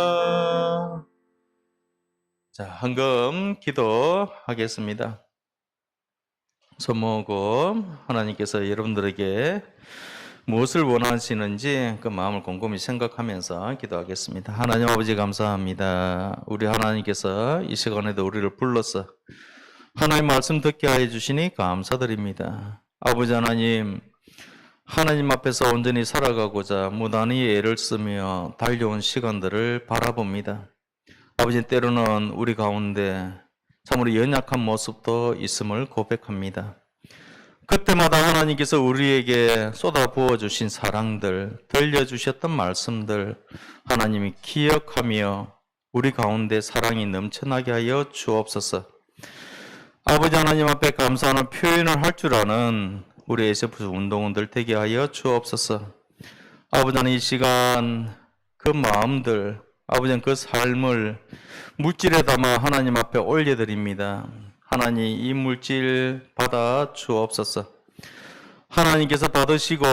D: 성축하리이다. 자, 헌금 기도하겠습니다. 손 모으고 하나님께서 여러분들에게 무엇을 원하시는지 그 마음을 곰곰이 생각하면서 기도하겠습니다. 하나님 아버지 감사합니다. 우리 하나님께서 이 시간에도 우리를 불러서 하나님 말씀 듣게 하여 주시니 감사드립니다. 아버지 하나님, 하나님 앞에서 온전히 살아가고자 무단히 애를 쓰며 달려온 시간들을 바라봅니다. 아버지 때로는 우리 가운데 참으로 연약한 모습도 있음을 고백합니다. 그때마다 하나님께서 우리에게 쏟아 부어주신 사랑들, 들려주셨던 말씀들 하나님이 기억하며 우리 가운데 사랑이 넘쳐나게 하여 주옵소서. 아버지 하나님 앞에 감사하는 표현을 할 줄 아는 우리 SF 운동원들 되게 하여 주옵소서. 아버지 하나님 이 시간 그 마음들, 아버지 그 삶을 물질에 담아 하나님 앞에 올려드립니다. 하나님 이 물질 받아 주옵소서. 하나님께서 받으시고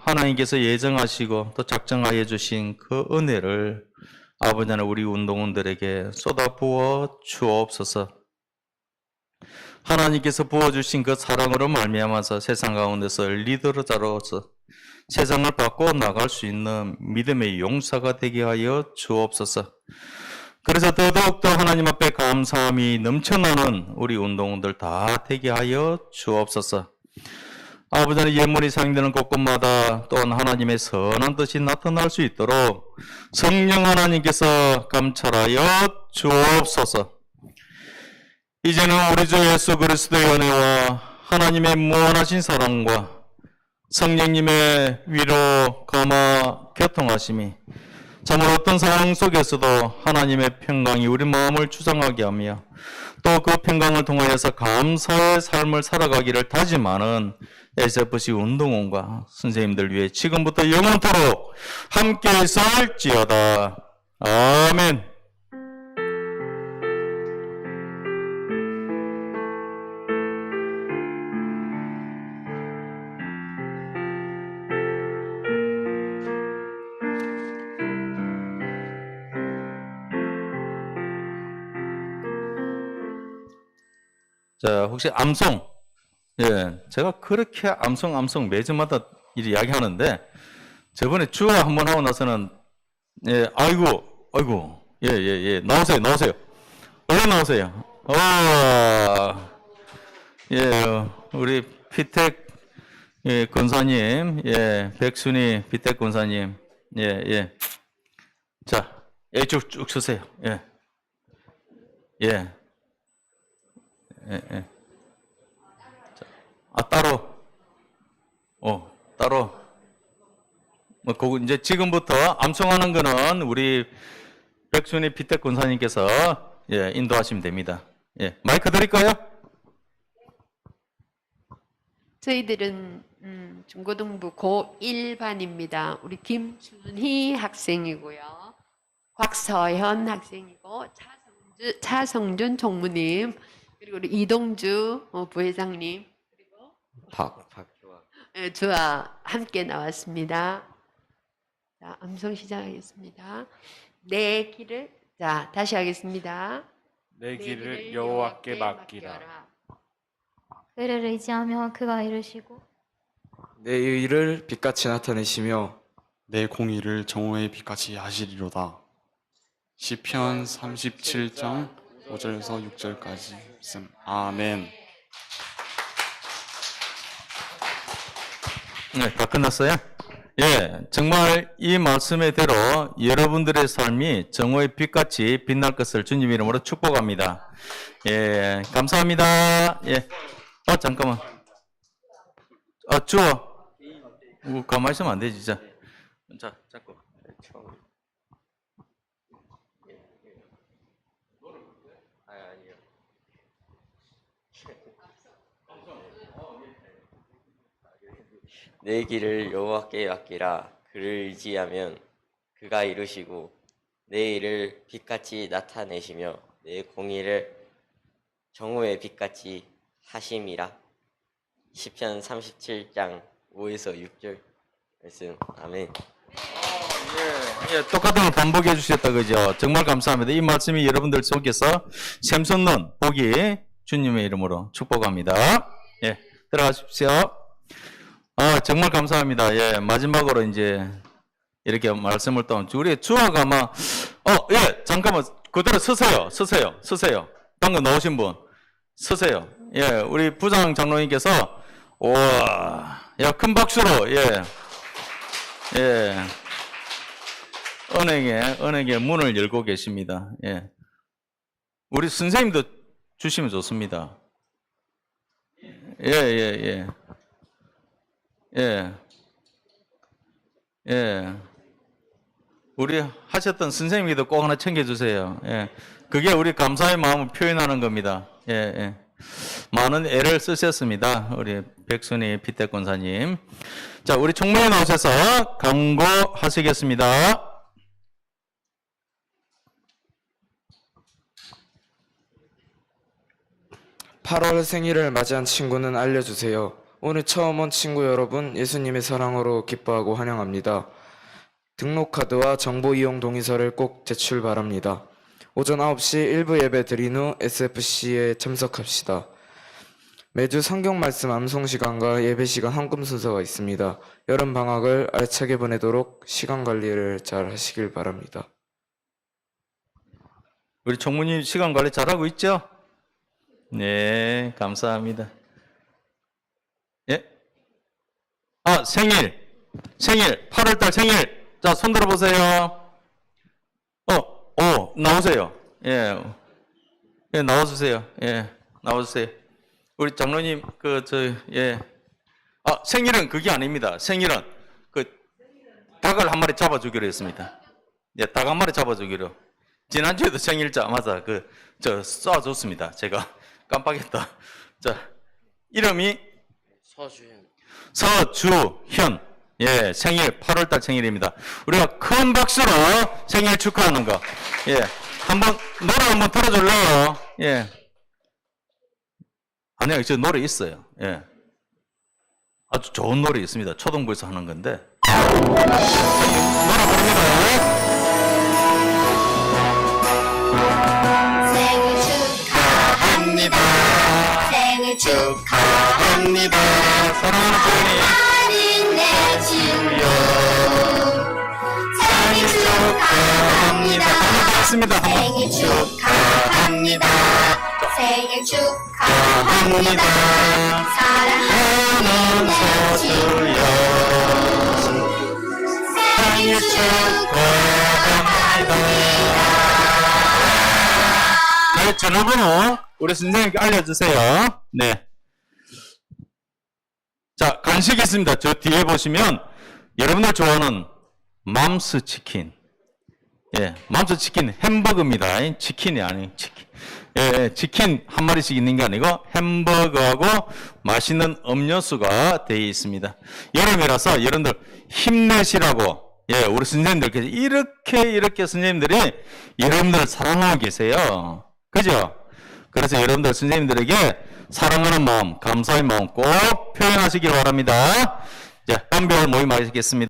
D: 하나님께서 예정하시고 또 작정하여 주신 그 은혜를 아버지 하나님 우리 운동원들에게 쏟아부어 주옵소서. 하나님께서 부어주신 그 사랑으로 말미암아서 세상 가운데서 리더자로서 세상을 바꿔 나갈 수 있는 믿음의 용사가 되게 하여 주옵소서. 그래서 더더욱더 하나님 앞에 감사함이 넘쳐나는 우리 운동원들 다 되게 하여 주옵소서. 아버지 하나님 예물이 상되는 곳곳마다 또한 하나님의 선한 뜻이 나타날 수 있도록 성령 하나님께서 감찰하여 주옵소서. 이제는 우리 주 예수 그리스도의 은혜와 하나님의 무한하신 사랑과 성령님의 위로 감화 교통하심이 참으로 어떤 상황 속에서도 하나님의 평강이 우리 마음을 주장하게 하며 또 그 평강을 통하여서 감사의 삶을 살아가기를 다짐하는 SFC 운동원과 선생님들 위해 지금부터 영원토록 함께 있을지어다. 아멘. 자, 혹시 암송? 예, 제가 그렇게 암송 매주마다 이야기하는데 저번에 주화 한번 하고 나서는 예, 아이고, 예, 나오세요. 얼른 나오세요. 예, 우리 피택 예, 권사님, 예, 백순희 피택 권사님, 예. 자, 쭉 서세요. 예. 자, 따로. 뭐, 그거 이제 지금부터 암송하는 거는 우리 백순희 피택 권사님께서 예, 인도하시면 됩니다. 예, 마이크 드릴까요?
C: 저희들은 중고등부 고1반입니다. 우리 김순희 학생이고요. 곽서현 학생이고 차성준 총무님 그리고 우리 이동주 부회장님 그리고
E: 박주아.
C: 예, 주와 함께 나왔습니다. 자, 암송 시작하겠습니다. 내 길을 자 다시 하겠습니다.
F: 내 길을 여호와께 맡기라.
A: 그를 의지하며 그가 이루시고
G: 내 의를 빛같이 나타내시며
H: 내 공의를 정오의 빛같이 하시리로다. 시편 37장 5절에서 6절까지 말씀. 아멘.
D: 네, 다 끝났어요? 예, 정말 이 말씀의 대로 여러분들의 삶이 정오의 빛같이 빛날 것을 주님 이름으로 축복합니다. 예, 감사합니다. 예, 잠깐만. 주워. 가만히 있으면 안 되지, 진짜. 자, 잡고.
E: 내 길을 여호와께 맡기라. 그를 의지하면 그가 이루시고 내 일을 빛같이 나타내시며 내 공의를 정오의 빛같이 하심이라. 시편 37장 5에서 6절 말씀. 아멘.
D: 예, 똑같은 걸 반복해 주셨다 그죠? 정말 감사합니다. 이 말씀이 여러분들 속에서 샘솟는 복이 주님의 이름으로 축복합니다. 예, 들어가십시오. 정말 감사합니다. 예, 마지막으로 이제 이렇게 말씀을 또 우리 주화가 아마 예, 잠깐만 그대로 서세요. 방금 나오신 분 서세요. 예, 우리 부장 장로님께서 우와, 야, 큰 박수로 예. 은행의 문을 열고 계십니다. 예. 우리 선생님도 주시면 좋습니다. 예. 우리 하셨던 선생님께도 꼭 하나 챙겨주세요. 예. 그게 우리 감사의 마음을 표현하는 겁니다. 예. 많은 애를 쓰셨습니다. 우리 백순희 피택 권사님. 자, 우리 총무에 나오셔서 강구하시겠습니다.
G: (8월) 생일을 맞이한 친구는 알려주세요. 오늘 처음 온 친구 여러분, 예수님의 사랑으로 기뻐하고 환영합니다. 등록카드와 정보 이용 동의서를 꼭 제출 바랍니다. 오전 9시 1부 예배 드린 후 SFC에 참석합시다. 매주 성경 말씀 암송 시간과 예배 시간 헌금 순서가 있습니다. 여름 방학을 알차게 보내도록 시간 관리를 잘 하시길 바랍니다.
D: 우리 총무님 시간 관리 잘하고 있죠? 네, 감사합니다. 예? 생일, 8월달 생일. 자, 손 들어보세요. 나오세요. 예, 나와주세요. 예, 나와주세요. 우리 장로님, 생일은 그게 아닙니다. 생일은 닭을 한 마리 잡아주기로 했습니다. 예, 닭 한 마리 잡아주기로. 지난주에도 생일자, 맞아. 쏴줬습니다. 제가 깜빡했다. 자, 이름이 서주현. 예, 생일, 8월달 생일입니다. 우리가 큰 박수로 생일 축하하는 거. 예, 노래 한번 틀어줄래요? 예. 아니요, 저 노래 있어요. 예. 아주 좋은 노래 있습니다. 초등부에서 하는 건데. 노래 부릅니다.
B: 생일 축하합니다.
D: 사랑하는 부모님.
B: 하나님 내 주여 축하합니다.
D: 반갑습니다.
B: 생일 축하합니다. 생일 축하합니다. 사랑하는 서주여 생일 축하합니다.
D: 네, 전화번호 우리 선생님께 알려주세요. 네. 자, 간식이 있습니다. 저 뒤에 보시면 여러분들 좋아하는 맘스 치킨. 예, 맘스 치킨 햄버거입니다. 치킨이 아닌 치킨. 예, 치킨 한 마리씩 있는 게 아니고 햄버거하고 맛있는 음료수가 되어 있습니다. 여름이라서 여러분들 힘내시라고, 예, 우리 선생님들께서 이렇게 선생님들이 여러분들을 사랑하고 계세요. 그죠? 그래서 여러분들 선생님들에게 사랑하는 마음, 감사의 마음 꼭 표현하시길 바랍니다. 자, 한별 모임하겠습니다.